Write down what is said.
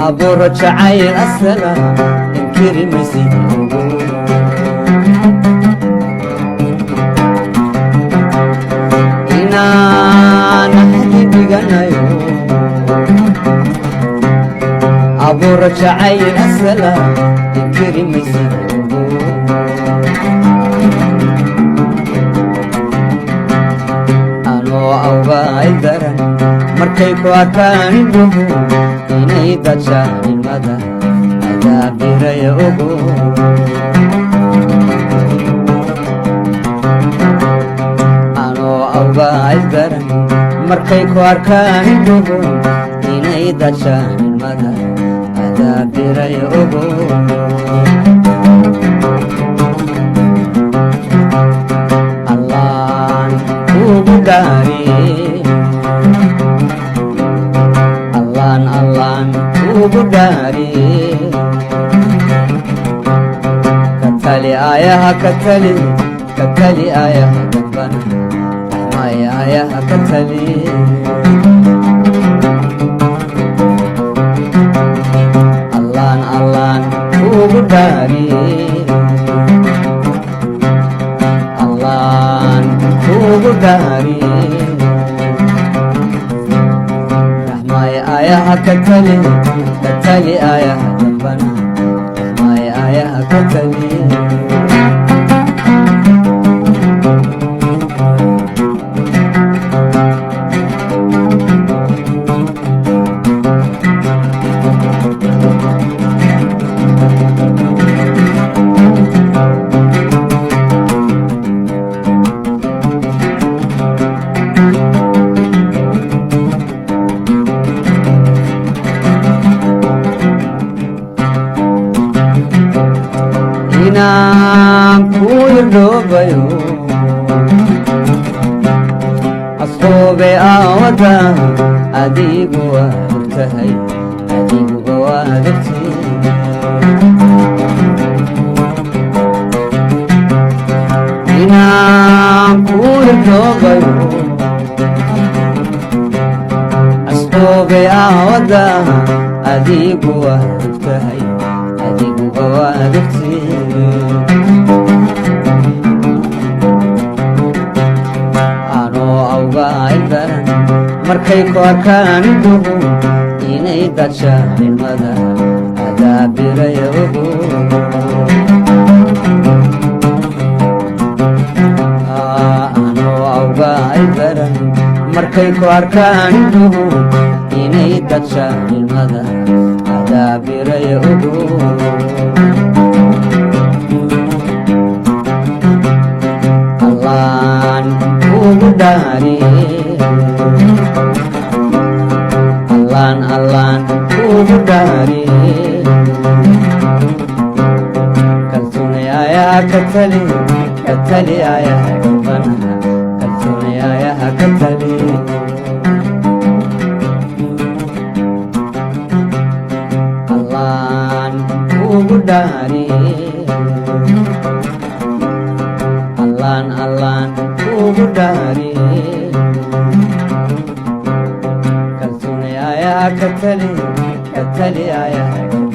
أبو رجعي السلام انكري مسيد إنا نحكي بغنايو أبو رجعي السلام انكري مسيد أنو أوغاي درن markay ku arkaan indhuhu inay dadshaan ilmada adaabiraya ogo anoo awgaa isdaran markay ku arkaan indhuhu inay dadshaan ilmada adaabiraya ogo allaan kugu dhaariye Allan kugu dhaariye katali ayaha katali ayaha dambana maya ayaha katali Allan kugu dhaariye Allan kugu dhaariye ayaha katali ayaha dambana maya ayaha katali kuirdhobayo asqoobe aawada adigu waad ogtahay adiguba waad ogti inaan kuirdhobayo asqoobe aawada adigu waad ogtahay adiguba waad ogti markay ku arkaan indhuhu inay dadshaan ilmada adaabiraya ogo anoo awgaa daran markay ku arkaan indhuhu inay dadshaan ilmada adaabiraya ogo allaan kugu dhaariye Allan kugu dhaariye kalsooni ayaha katali ayaha dambana kalsooni ayaha katali Allan kugu dhaariye Allan kugu dhaariye katali ayaha